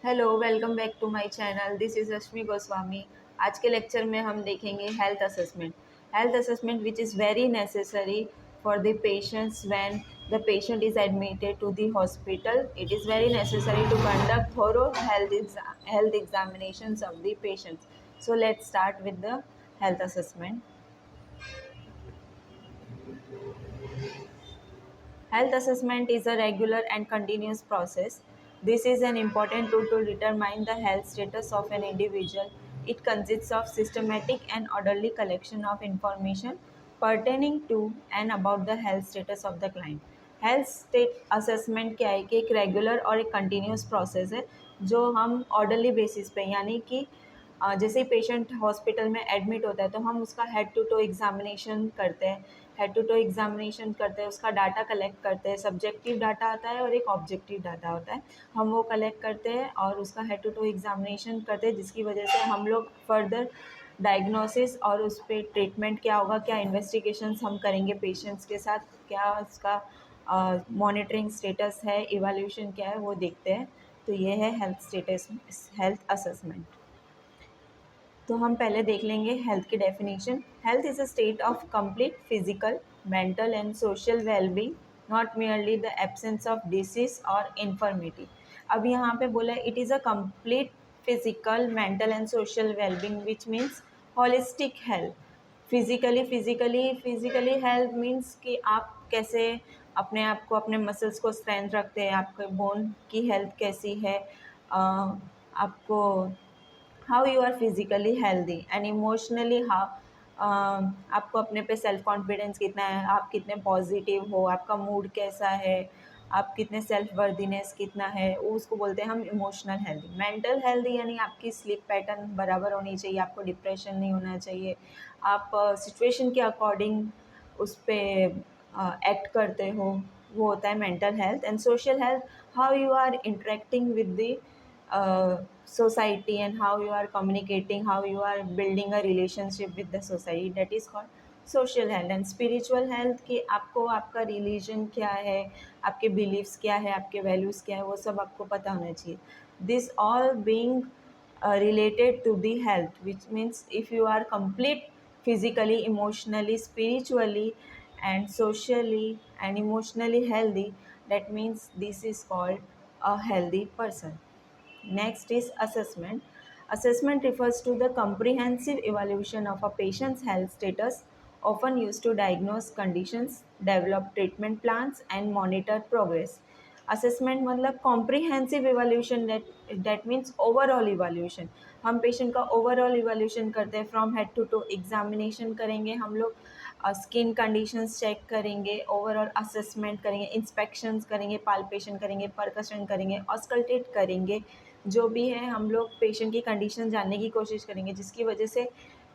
Hello, welcome back to my channel. This is Rashmi Goswami. आज के lecture में हम देखेंगे health assessment. Health assessment which is very necessary for the patients when the patient is admitted to the hospital. It is very necessary to conduct thorough health examinations of the patients. So let's start with the health assessment. Health assessment is a regular and continuous process. This is an important tool to determine the health status of an individual. It consists of systematic and orderly collection of information pertaining to and about the health status of the client. Health state assessment क्या है कि एक regular और एक continuous process है जो हम orderly basis पे यानी कि जैसे ही पेशेंट हॉस्पिटल में एडमिट होता है तो हम उसका हेड टू टो एग्जामिनेशन करते हैं। हेड टू टो एग्जामिनेशन करते हैं, उसका डाटा कलेक्ट करते हैं। सब्जेक्टिव डाटा आता है और एक ऑब्जेक्टिव डाटा होता है। हम वो कलेक्ट करते हैं और उसका हेड टू टो एग्जामिनेशन करते हैं, जिसकी वजह से हम लोग फर्दर डायग्नोसिस और उस पर ट्रीटमेंट क्या होगा, क्या इन्वेस्टिगेशंस हम करेंगे पेशेंट्स के साथ, क्या उसका मॉनिटरिंग स्टेटस है, इवैल्यूएशन क्या है, वो देखते हैं। तो ये है हेल्थ स्टेटस, हेल्थ असेसमेंट। तो हम पहले देख लेंगे हेल्थ की definition. Health is a state of complete physical, mental and social wellbeing, not merely the absence of disease और इन्फर्मिटी। अब यहाँ पे बोला है it is a complete physical, mental and social wellbeing which means holistic health. Physically health means कि आप कैसे अपने आप को, अपने मसल्स को स्ट्रेंथ रखते हैं, आपके बोन की हेल्थ कैसी है, आपको how you are physically healthy and emotionally how, आपको अपने पे सेल्फ कॉन्फिडेंस कितना है, आप कितने पॉजिटिव हो, आपका मूड कैसा है, आप कितने सेल्फ वर्दीनेस कितना है, वो उसको बोलते हैं हम इमोशनल हेल्दी। मेंटल हेल्दी यानी आपकी स्लीप पैटर्न बराबर होनी चाहिए, आपको डिप्रेशन नहीं होना चाहिए, आप सिचुएशन के अकॉर्डिंग उस पर एक्ट करते हो, वो होता है mental health. And social health, how you are interacting with the society and how you are communicating, how you are building a relationship with the society, that is called social health. And spiritual health कि आपको आपका religion क्या है, आपके beliefs क्या है, आपके values क्या है, वो सब आपको पता होना चाहिए। This all being related to the health, which means if you are complete physically, emotionally, spiritually and socially and emotionally healthy, that means this is called a healthy person. Next is assessment. Assessment refers to the comprehensive evaluation of a patient's health status, often used to diagnose conditions, develop treatment plans, and monitor progress. Assessment मतलब comprehensive evaluation, that means overall evaluation. हम patient का overall evaluation करते हैं, from head to toe examination करेंगे हम लोग, skin conditions check करेंगे, overall assessment करेंगे, इंस्पेक्शंस करेंगे, पाल्पेशन करेंगे, परकशन करेंगे, ऑस्कल्टेट करेंगे। जो भी है हम लोग पेशेंट की कंडीशन जानने की कोशिश करेंगे, जिसकी वजह से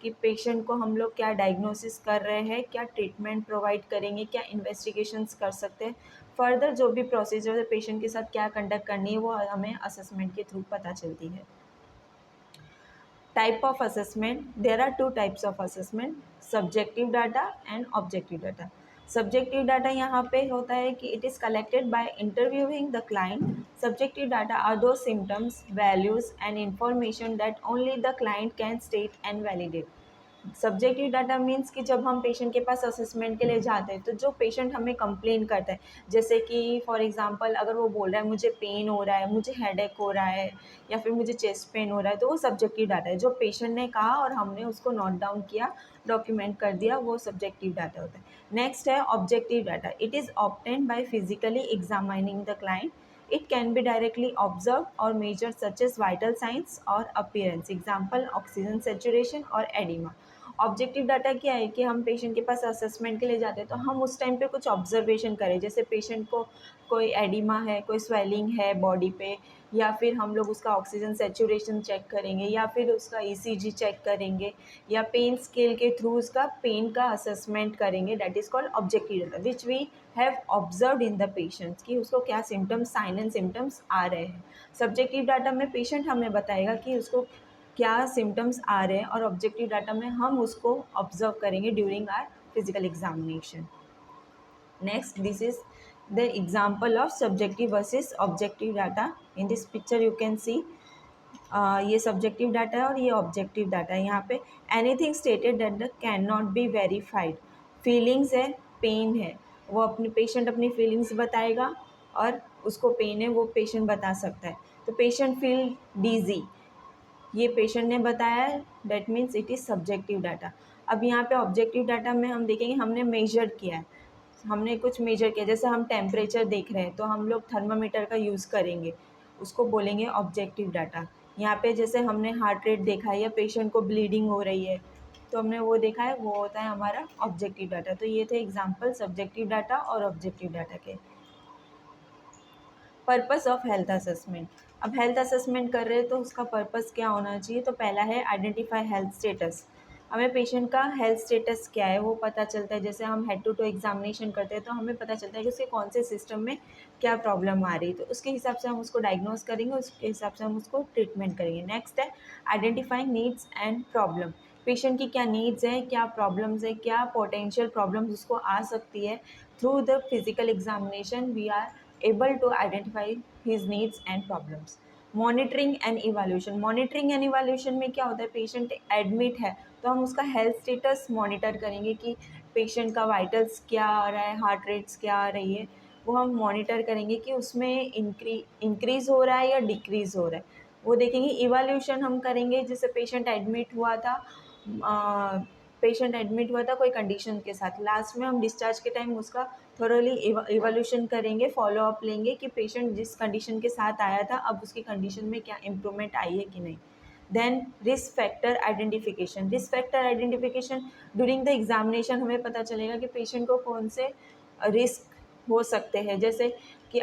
कि पेशेंट को हम लोग क्या डायग्नोसिस कर रहे हैं, क्या ट्रीटमेंट प्रोवाइड करेंगे, क्या इन्वेस्टिगेशंस कर सकते हैं, फर्दर जो भी प्रोसीजर है पेशेंट के साथ क्या कंडक्ट करनी है, वो हमें असेसमेंट के थ्रू पता चलती है। Type of assessment, there are two types of assessment, subjective data and objective data. Subjective data यहाँ पे होता है कि it is collected by interviewing the client. Subjective data are दो symptoms, values and information that only the client can state and validate. Subjective data means कि जब हम patient के पास असेसमेंट के लिए जाते हैं तो जो पेशेंट हमें कंप्लेन करता है, जैसे कि फॉर एग्जांपल अगर वो बोल रहा है मुझे पेन हो रहा है, मुझे हेडेक हो रहा है, या फिर मुझे चेस्ट पेन हो रहा है, तो वो सब्जेक्टिव डाटा है। जो पेशेंट ने कहा और हमने उसको नोट डाउन किया, डॉक्यूमेंट कर दिया, वो सब्जेक्टिव डाटा होता है। नेक्स्ट है objective data. It is obtained by physically examining the client. It can be directly observed or measured such as vital signs or appearance. Example, oxygen saturation or edema. Objective data क्या है कि हम patient के पास assessment के लिए जाते हैं तो हम उस टाइम पे कुछ ऑब्जर्वेशन करें, जैसे पेशेंट को कोई एडिमा है, कोई स्वेलिंग है बॉडी पे, या फिर हम लोग उसका ऑक्सीजन सेचुरेशन चेक करेंगे, या फिर उसका ईसीजी चेक करेंगे, या पेन स्केल के थ्रू उसका पेन का असेसमेंट करेंगे। That is called objective data which we have observed in the patients कि उसको क्या सिम्टम्स, साइन एंड सिम्टम्स आ रहे हैं। सब्जेक्टिव डाटा में पेशेंट हमें बताएगा कि उसको क्या सिम्टम्स आ रहे हैं, और ऑब्जेक्टिव डाटा में हम उसको ऑब्जर्व करेंगे during our physical examination. Next, this is the example of subjective versus objective data. In this picture you can see ये सब्जेक्टिव डाटा है और ये ऑब्जेक्टिव डाटा है. यहाँ pay anything stated that can not be verified. Feelings है, pen है, वो अपने पेशेंट अपनी फीलिंग्स बताएगा और उसको पेन है वो पेशेंट बता सकता है. तो पेशेंट फील डीजी, ये पेशेंट ने बताया है, that means it is subjective data. अब यहाँ पे ऑब्जेक्टिव डाटा में हम देखेंगे हमने मेजर किया है, हमने कुछ मेजर किया, जैसे हम टेम्परेचर देख रहे हैं तो हम लोग थर्मामीटर का यूज़ करेंगे, उसको बोलेंगे ऑब्जेक्टिव डाटा. यहाँ पे जैसे हमने हार्ट रेट देखा है या पेशेंट को ब्लीडिंग हो रही है तो हमने वो देखा है, वो होता है हमारा ऑब्जेक्टिव डाटा. तो ये थे एग्जाम्पल सब्जेक्टिव डाटा और ऑब्जेक्टिव डाटा के. Purpose of health assessment. अब हेल्थ असेसमेंट कर रहे हैं तो उसका पर्पस क्या होना चाहिए. तो पहला है आइडेंटिफाई हेल्थ स्टेटस. हमें पेशेंट का हेल्थ स्टेटस क्या है वो पता चलता है. जैसे हम हेड टू टो एग्जामिनेशन करते हैं तो हमें पता चलता है कि उसके कौन से सिस्टम में क्या प्रॉब्लम आ रही है. तो उसके हिसाब से हम उसको डायग्नोस करेंगे, उसके हिसाब से हम उसको ट्रीटमेंट करेंगे. नेक्स्ट है identifying needs and problem. Patient की क्या नीड्स है, क्या प्रॉब्लम्स है, क्या पोटेंशियल प्रॉब्लम्स उसको आ सकती है. Through the physical examination we are able to identify his needs and problems. Monitoring and evaluation. Monitoring and evaluation में क्या होता है, पेशेंट एडमिट है तो हम उसका हेल्थ स्टेटस मॉनिटर करेंगे कि पेशेंट का वाइटल्स क्या आ रहा है, हार्ट रेट्स क्या आ रही है, वो हम मॉनिटर करेंगे कि उसमें इंक्रीज़ हो रहा है या डिक्रीज़ हो रहा है, वो देखेंगे. इवैल्यूएशन हम करेंगे, जैसे पेशेंट एडमिट हुआ था कोई कंडीशन के साथ, लास्ट में हम डिस्चार्ज के टाइम उसका थोरोली इवोल्यूशन करेंगे, फॉलो अप लेंगे कि पेशेंट जिस कंडीशन के साथ आया था अब उसकी कंडीशन में क्या इम्प्रूवमेंट आई है कि नहीं. Then risk factor identification. Risk factor identification during the examination हमें पता चलेगा कि पेशेंट को कौन से रिस्क हो सकते हैं. जैसे कि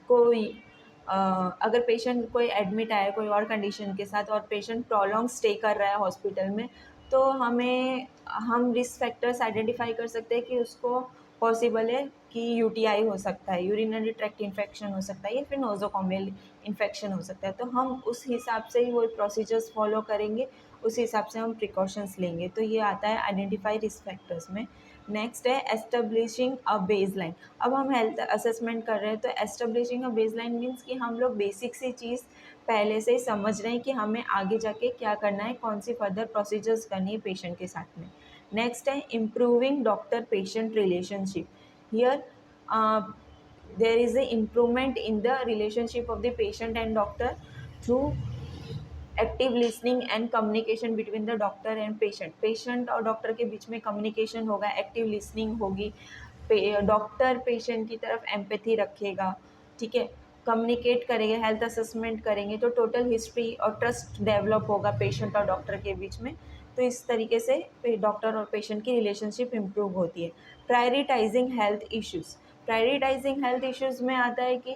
कोई अगर पेशेंट कोई एडमिट आया कोई और कंडीशन के साथ और पेशेंट प्रॉलॉन्ग स्टे कर रहा है हॉस्पिटल में, तो हम रिस्क फैक्टर्स आइडेंटिफाई कर सकते हैं कि उसको पॉसिबल है कि यूटीआई हो सकता है, यूरिनरी ट्रैक्ट इन्फेक्शन हो सकता है या फिर नोज़ोकॉमियल इन्फेक्शन हो सकता है. तो हम उस हिसाब से ही वो प्रोसीजर्स फॉलो करेंगे, उस हिसाब से हम प्रिकॉशंस लेंगे. तो ये आता है आइडेंटिफाई रिस्क फैक्टर्स में. नेक्स्ट है एस्टेब्लिशिंग अ बेसलाइन. अब हम हेल्थ असेसमेंट कर रहे हैं तो एस्टेब्लिशिंग अ बेसलाइन मीन्स कि हम लोग बेसिक सी चीज़ पहले से ही समझ रहे हैं कि हमें आगे जाके क्या करना है, कौन सी फर्दर प्रोसीजर्स करनी है पेशेंट के साथ में. नेक्स्ट है improving doctor patient relationship. Here there is a improvement in the relationship of the patient and doctor through active listening and communication between the doctor and patient. Patient और doctor के बीच में communication होगा, active listening होगी, doctor patient की तरफ empathy रखेगा, ठीक है, कम्युनिकेट करेंगे, हेल्थ असेसमेंट करेंगे तो टोटल हिस्ट्री और ट्रस्ट डेवलप होगा पेशेंट और डॉक्टर के बीच में. तो इस तरीके से डॉक्टर और पेशेंट की रिलेशनशिप इम्प्रूव होती है. Prioritising health issues. Prioritising health issues में आता है कि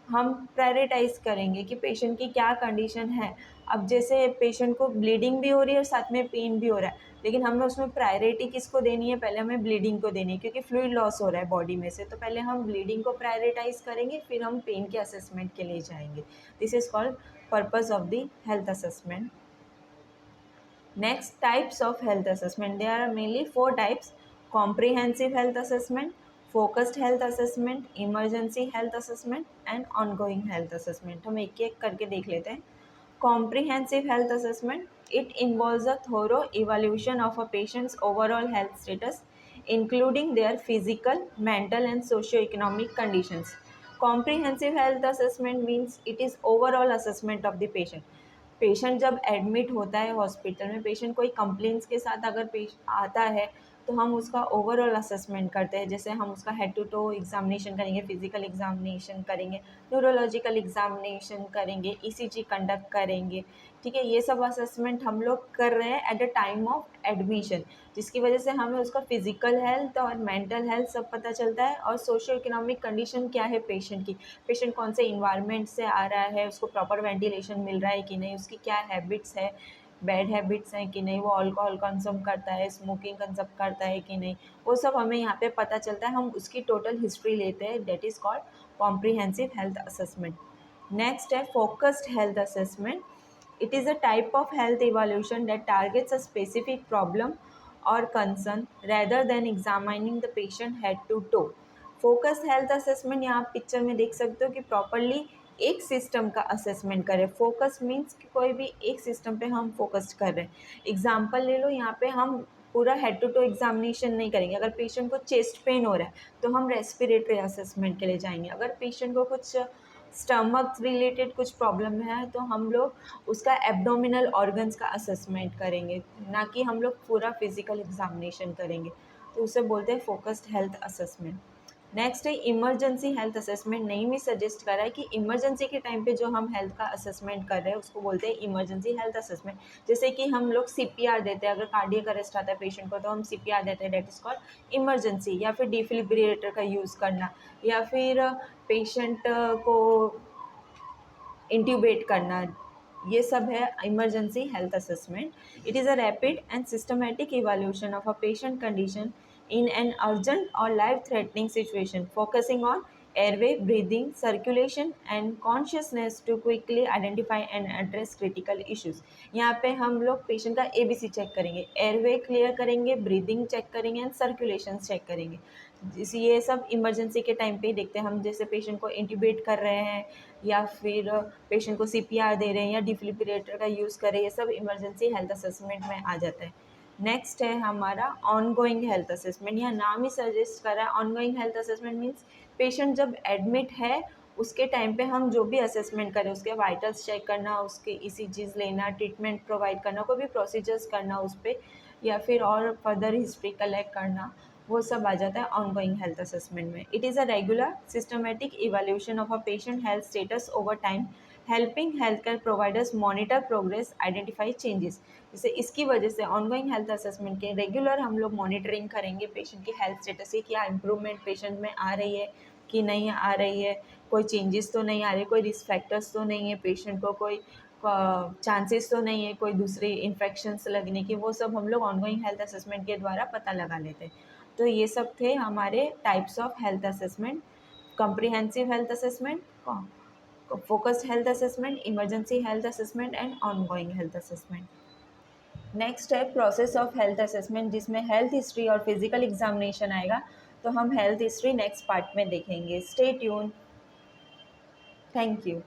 हम प्रायोरिटाइज करेंगे कि पेशेंट की क्या कंडीशन है. अब जैसे पेशेंट को ब्लीडिंग भी हो रही है और साथ में पेन भी हो रहा है, लेकिन हमें उसमें प्रायोरिटी किसको देनी है, पहले हमें ब्लीडिंग को देनी है क्योंकि फ्लूइड लॉस हो रहा है बॉडी में से. तो पहले हम ब्लीडिंग को प्रायोरिटाइज करेंगे, फिर हम पेन के असेसमेंट के लिए जाएंगे. This is called purpose of the health assessment. Next, types of health assessment. There are mainly 4 types: comprehensive health assessment, focused health assessment, emergency health assessment and ongoing health assessment. हम एक एक करके देख लेते हैं. Comprehensive health assessment, it involves a thorough evaluation of a patient's overall health status, including their physical, mental and socio-economic conditions. Comprehensive health assessment means it is overall assessment of the patient. Patient जब admit होता है hospital में, patient कोई complaints के साथ अगर आता है तो हम उसका ओवरऑल असेसमेंट करते हैं. जैसे हम उसका हेड टू टो एग्जामिनेशन करेंगे, फिजिकल एग्जामिनेशन करेंगे, न्यूरोलॉजिकल एग्जामिनेशन करेंगे, ईसीजी कंडक्ट करेंगे, ठीक है. ये सब असेसमेंट हम लोग कर रहे हैं at the time of admission, जिसकी वजह से हमें उसका फिजिकल हेल्थ और मेंटल हेल्थ सब पता चलता है और सोशियो इकोनॉमिक कंडीशन क्या है पेशेंट की, पेशेंट कौन से इन्वायरमेंट से आ रहा है, उसको प्रॉपर वेंटिलेशन मिल रहा है कि नहीं, उसकी क्या हैबिट्स है, बैड हैबिट्स हैं कि नहीं, वो अल्कोहल कंज्यूम करता है, स्मोकिंग कंज्यूम करता है कि नहीं, वो सब हमें यहाँ पे पता चलता है. हम उसकी टोटल हिस्ट्री लेते हैं. That is called comprehensive health assessment. Next है focused health assessment. It is a type of health evaluation that targets a specific problem or concern rather than examining the patient head to toe. Focus health assessment यहाँ picture में देख सकते हो कि properly एक system का assessment करें। Focus means कि कोई भी एक सिस्टम पे हम फोकस कर रहे हैं। एग्जांपल ले लो, यहाँ पे हम पूरा हेड टू टो एग्जामिनेशन नहीं करेंगे। अगर पेशेंट को चेस्ट पेन हो रहा है तो हम रेस्पिरेटरी असेसमेंट के लिए जाएंगे। अगर पेशेंट को कुछ स्टमक रिलेटेड कुछ प्रॉब्लम है तो हम लोग उसका एब्डोमिनल ऑर्गन्स का असेसमेंट करेंगे, ना कि हम लोग पूरा फिजिकल एग्जामिनेशन करेंगे। तो उसे बोलते हैं फोकस्ड हेल्थ असेसमेंट। नेक्स्ट है इमरजेंसी हेल्थ असेसमेंट। नहीं भी सजेस्ट कर रहा है कि इमरजेंसी के टाइम पे जो हम हेल्थ का असेसमेंट कर रहे हैं उसको बोलते हैं इमरजेंसी हेल्थ असेसमेंट। जैसे कि हम लोग सीपीआर देते हैं, अगर कार्डियक अरेस्ट आता है पेशेंट को तो हम सीपीआर देते हैं, डेट इज कॉल्ड इमरजेंसी। या फिर डिफिब्रिलेटर का यूज़ करना, या फिर पेशेंट को इंट्यूबेट करना, ये सब है emergency health assessment. It is a rapid and systematic evaluation of a patient condition in an urgent or life-threatening situation, focusing on airway, breathing, circulation and consciousness to quickly identify and address critical issues। यहाँ पे हम लोग patient का ABC check करेंगे, airway clear करेंगे, breathing check करेंगे and circulation check करेंगे। ये सब इमरजेंसी के टाइम पे ही देखते हैं हम। जैसे पेशेंट को इंट्यूबेट कर रहे हैं या फिर पेशेंट को CPR दे रहे हैं या डिफिब्रिलेटर का यूज़ कर रहे हैं, ये सब इमरजेंसी हेल्थ असेसमेंट में आ जाता है। नेक्स्ट है हमारा ऑनगोइंग हेल्थ असेसमेंट। यह नाम ही सजेस्ट कर रहा है। Ongoing health assessment means patient जब एडमिट है उसके टाइम पे हम जो भी असेसमेंट करें, उसके वाइटल्स चेक करना, उसके ECGs लेना, ट्रीटमेंट प्रोवाइड करना, कोई भी प्रोसीजर्स करना उस पर, या फिर और फर्दर हिस्ट्री कलेक्ट करना, वो सब आ जाता है ऑनगोइंग हेल्थ असेसमेंट में। It is a regular systematic evaluation of a patient health status over time, helping health care providers monitor progress, identify changes. जैसे इसकी वजह से ऑनगोइंग हेल्थ असेसमेंट के रेगुलर हम लोग मॉनिटरिंग करेंगे पेशेंट की हेल्थ स्टेटस की, क्या इम्प्रूवमेंट पेशेंट में आ रही है कि नहीं आ रही है, कोई चेंजेस तो नहीं आ रही, कोई रिस्क फैक्टर्स तो नहीं है, पेशेंट को कोई चांसेस तो नहीं है कोई दूसरी इन्फेक्शंस लगने की। वो सब हम लोग ऑनगोइंग हेल्थ असेसमेंट के द्वारा पता लगा लेते हैं। तो ये सब थे हमारे types of health assessment: comprehensive health assessment, focused health assessment, emergency health assessment and ongoing health assessment. Next है प्रोसेस ऑफ हेल्थ असेसमेंट, जिसमें हेल्थ हिस्ट्री और फिजिकल एग्जामिनेशन आएगा। तो हम हेल्थ हिस्ट्री नेक्स्ट पार्ट में देखेंगे। Stay tune. Thank you.